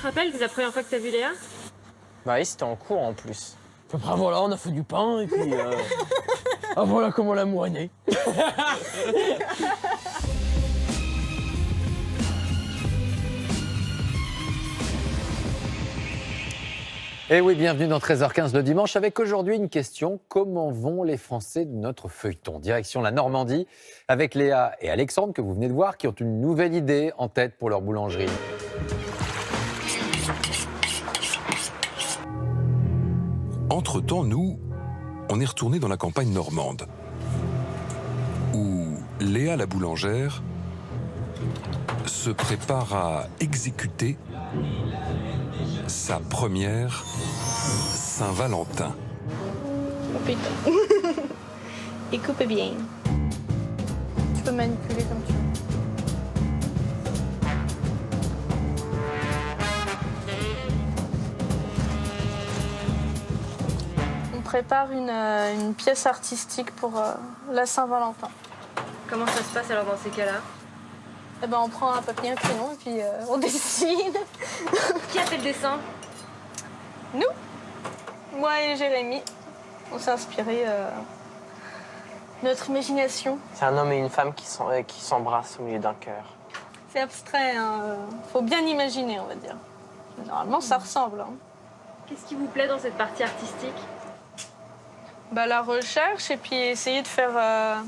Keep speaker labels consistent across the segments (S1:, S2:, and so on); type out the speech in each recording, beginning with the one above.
S1: te rappelles de la première fois que t'as vu Léa?
S2: Bah oui, c'était en cours en plus.
S3: Après voilà, on a fait du pain et puis... Ah voilà comment l'amour est né.
S4: Et oui, bienvenue dans 13h15 le dimanche avec aujourd'hui une question. Comment vont les Français de notre feuilleton? Direction la Normandie avec Léa et Alexandre que vous venez de voir qui ont une nouvelle idée en tête pour leur boulangerie.
S5: Entre-temps, nous, on est retournés dans la campagne normande où Léa la boulangère se prépare à exécuter sa première Saint-Valentin.
S6: Oh putain. Et coupe bien. Tu peux manipuler comme tu veux. On prépare une pièce artistique pour la Saint-Valentin.
S1: Comment ça se passe alors dans ces cas-là?
S6: Eh ben, on prend un papier, un crayon et puis on dessine.
S1: Qui a fait le dessin?
S6: Nous, moi et Jérémy, on s'est inspiré notre imagination.
S2: C'est un homme et une femme qui s'embrassent au milieu d'un cœur.
S6: C'est abstrait, hein. Faut bien imaginer, on va dire. Normalement, ça ressemble. Hein.
S1: Qu'est-ce qui vous plaît dans cette partie artistique?
S6: Bah, la recherche et puis essayer de faire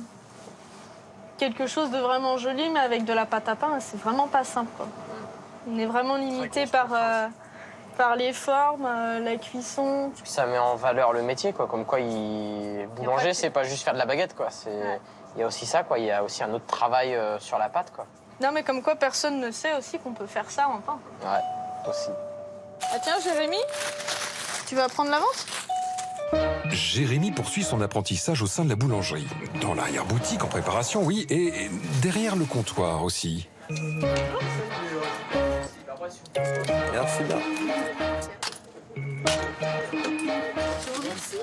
S6: quelque chose de vraiment joli, mais avec de la pâte à pain, c'est vraiment pas simple, quoi. On est vraiment limité par les formes, la cuisson.
S2: Puis ça met en valeur le métier, quoi. Comme quoi, boulanger, c'est pas juste faire de la baguette, quoi. Il y a aussi ça, quoi. Il y a aussi un autre travail sur la pâte, quoi.
S6: Non, mais comme quoi, personne ne sait aussi qu'on peut faire ça en pain.
S2: Ouais, aussi.
S6: Ah tiens, Jérémy, tu vas prendre la vente?
S5: Jérémy poursuit son apprentissage au sein de la boulangerie. Dans l'arrière-boutique en préparation, oui, et derrière le comptoir aussi.
S7: Merci bien.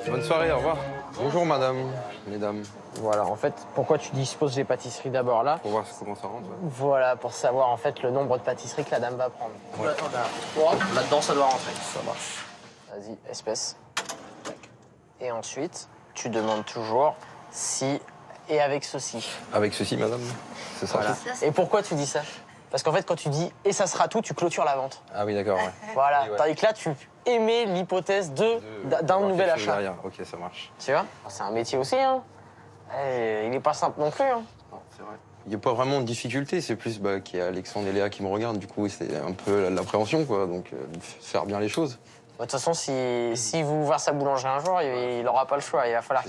S7: Bonne soirée, au revoir. Bonjour madame, mesdames.
S2: Voilà, en fait, pourquoi tu disposes les pâtisseries d'abord là?
S7: Pour voir comment ça rentre. Ouais.
S2: Voilà, pour savoir en fait le nombre de pâtisseries que la dame va prendre. Ouais. Là-dedans, ça doit rentrer. Ça marche. Vas-y, espèce. Et ensuite, tu demandes toujours si et avec ceci.
S7: Avec ceci, madame, c'est ça.
S2: Voilà. Et pourquoi tu dis ça? Parce qu'en fait, quand tu dis et ça sera tout, tu clôtures la vente.
S7: Ah oui, d'accord, ouais.
S2: Voilà.
S7: Oui, ouais.
S2: Tandis que là, tu émets l'hypothèse d'un nouvel achat.
S7: Derrière. Ok, ça marche.
S2: Tu vois? C'est un métier aussi, hein. Il est pas simple non plus, hein.
S7: Non, c'est vrai. Il n'y a pas vraiment de difficulté, c'est plus qu'il y a Alexandre et Léa qui me regardent. Du coup, c'est un peu l'appréhension, quoi. Donc, faire bien les choses.
S2: De toute façon, si vous ouvrir sa boulangerie un jour, il n'aura pas le choix. Il va falloir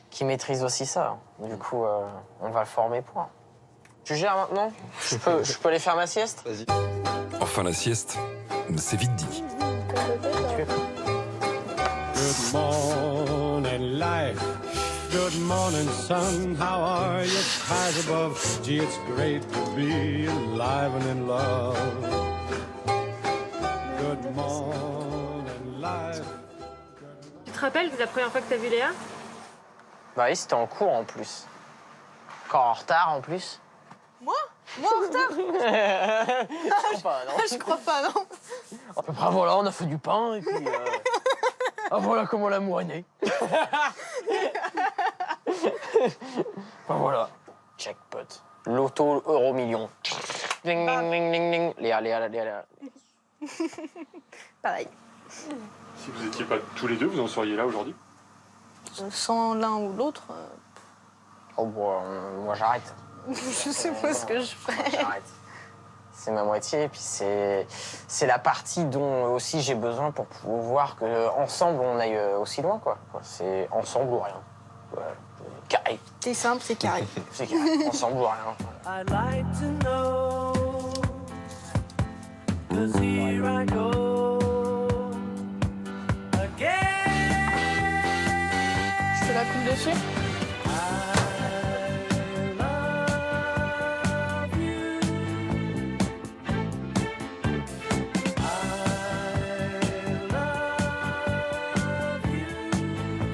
S2: qu'il maîtrise aussi ça. Du coup, on va le former pour. Tu gères maintenant? Je peux aller faire ma sieste?
S7: Vas-y.
S5: Enfin, la sieste, c'est vite dit.
S8: Good morning, life. Good morning, sun. How are you? Skies above. Gee, it's great to be alive and in love. Good morning, life.
S1: Tu te rappelles de la première fois que t'as vu Léa?
S2: Bah oui, c'était en cours en plus. Encore en retard en plus.
S6: Moi en retard?
S2: Je crois pas, non.
S6: Je crois pas, non.
S3: Après voilà, on a fait du pain et puis... Ah voilà comment l'amour est né. Enfin voilà.
S2: Jackpot. Loto, euro million. Ding, ding, ding, ding, ding. Léa.
S6: Pareil.
S9: Si vous n'étiez pas tous les deux, vous en seriez là aujourd'hui?
S6: Sans l'un ou l'autre,
S2: Oh, bon, moi j'arrête.
S6: je sais pas ce que je ferais.
S2: J'arrête. C'est ma moitié, et puis c'est la partie dont aussi j'ai besoin pour pouvoir qu'ensemble on aille aussi loin, quoi. C'est ensemble ou rien. Ouais, carré.
S6: C'est simple, c'est carré.
S2: C'est carré. Ensemble ou rien.
S3: I'd like to know, 'cause here I go again.
S6: Je te la coupe dessus.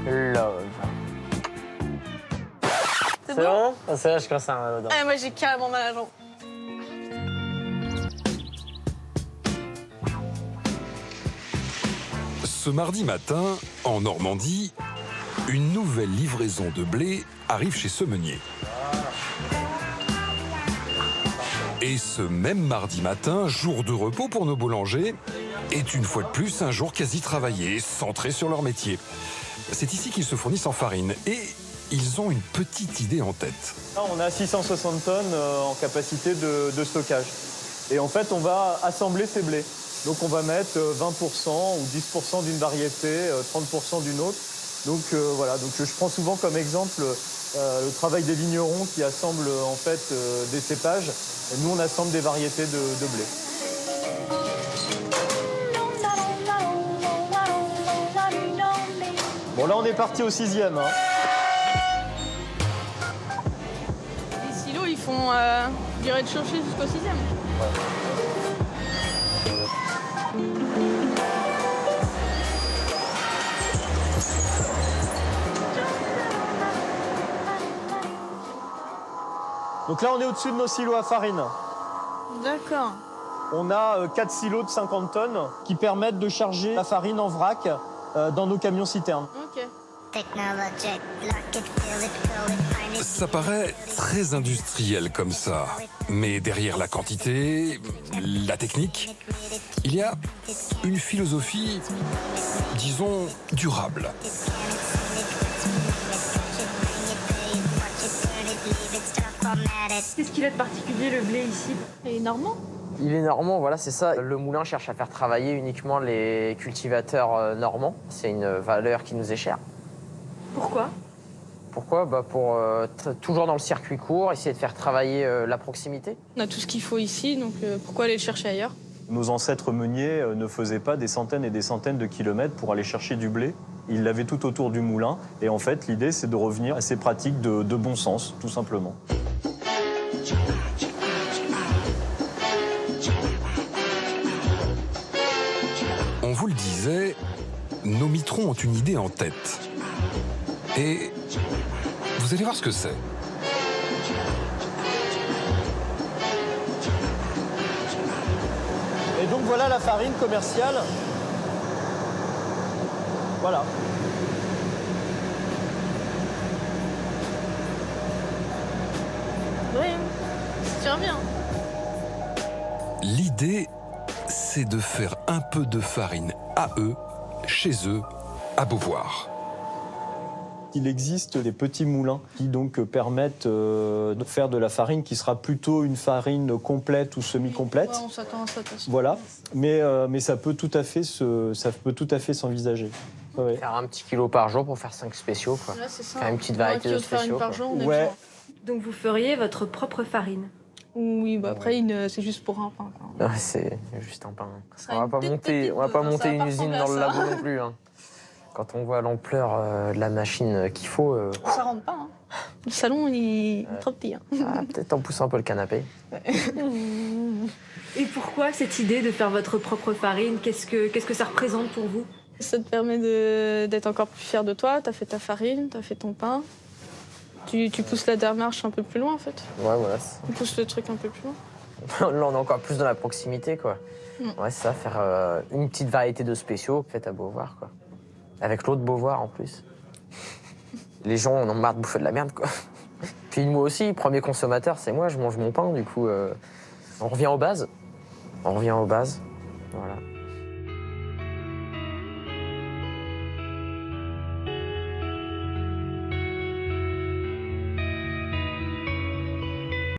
S2: Love. C'est bon? C'est là, je commence à un
S6: Ah, moi j'ai carrément mal à la jambe.
S5: Ce mardi matin, en Normandie, une nouvelle livraison de blé arrive chez ce meunier. Et ce même mardi matin, jour de repos pour nos boulangers, est une fois de plus un jour quasi travaillé, centré sur leur métier. C'est ici qu'ils se fournissent en farine et ils ont une petite idée en tête.
S10: Là, on a 660 tonnes en capacité de stockage. Et en fait, on va assembler ces blés. Donc on va mettre 20% ou 10% d'une variété, 30% d'une autre. Donc voilà, donc je prends souvent comme exemple le travail des vignerons qui assemblent en fait des cépages. Et nous, on assemble des variétés de blé. Bon, là, on est parti au 6e. Hein.
S6: Les silos, ils font du rez-de-chaussée jusqu'au 6e.
S10: Donc là, on est au-dessus de nos silos à farine.
S6: D'accord.
S10: On a 4 silos de 50 tonnes qui permettent de charger la farine en vrac dans nos camions-citernes.
S6: Ok.
S5: Ça paraît très industriel comme ça, mais derrière la quantité, la technique, il y a une philosophie, disons, durable.
S1: Qu'est-ce qu'il a de particulier le blé ici?
S6: Et normand?
S2: Il est normand, voilà, c'est ça. Le moulin cherche à faire travailler uniquement les cultivateurs normands. C'est une valeur qui nous est chère.
S1: Pourquoi?
S2: Pourquoi? Pour toujours dans le circuit court, essayer de faire travailler la proximité.
S6: On a tout ce qu'il faut ici, donc pourquoi aller le chercher ailleurs?
S10: Nos ancêtres meuniers ne faisaient pas des centaines et des centaines de kilomètres pour aller chercher du blé. Ils l'avaient tout autour du moulin. Et en fait, l'idée, c'est de revenir à ces pratiques de bon sens, tout simplement.
S5: On vous le disait, nos mitrons ont une idée en tête. Et vous allez voir ce que c'est.
S10: Et donc voilà la farine commerciale. Voilà.
S6: Oui, ça tient bien.
S5: L'idée, c'est de faire un peu de farine à eux, chez eux, à Beauvoir.
S10: Il existe des petits moulins qui donc permettent de faire de la farine qui sera plutôt une farine complète ou semi-complète.
S6: Ouais, on s'attend à ça.
S10: Voilà, mais ça peut tout à fait s'envisager. Ouais.
S2: Faire un petit kilo par jour pour faire 5 spéciaux, quoi.
S6: Là, c'est ça.
S2: Faire une petite variété de spéciaux.
S6: Par jour, on est
S10: Ouais.
S6: bien.
S1: Donc vous feriez votre propre farine?
S6: Oui, bah après, c'est juste pour un pain.
S2: Ouais, c'est juste un pain.
S6: sera
S2: On va
S6: une
S2: pas
S6: petite
S2: monter, on va
S6: dose,
S2: pas
S6: ça
S2: monter
S6: va
S2: une
S6: pas
S2: usine dans
S6: ressembler
S2: le
S6: à
S2: labo
S6: ça.
S2: non plus. Hein. Quand on voit l'ampleur de la machine qu'il faut,
S6: Ça rentre pas. Hein. Le salon, il est trop petit. Hein.
S2: peut-être en poussant un peu le canapé.
S1: Et pourquoi cette idée de faire votre propre farine? Qu'est-ce que ça représente pour vous?
S6: Ça te permet d'être encore plus fier de toi. T'as fait ta farine, t'as fait ton pain. Tu pousses la démarche un peu plus loin, en fait.
S2: Ouais, voilà.
S6: Tu pousses le truc un peu plus loin.
S2: Là, on est encore plus dans la proximité, quoi. Ouais, c'est ça, faire une petite variété de spéciaux faite à Beauvoir, quoi. Avec l'eau de Beauvoir, en plus. Les gens en ont marre de bouffer de la merde, quoi. Puis moi aussi, premier consommateur, c'est moi, je mange mon pain, du coup. On revient aux bases. Voilà.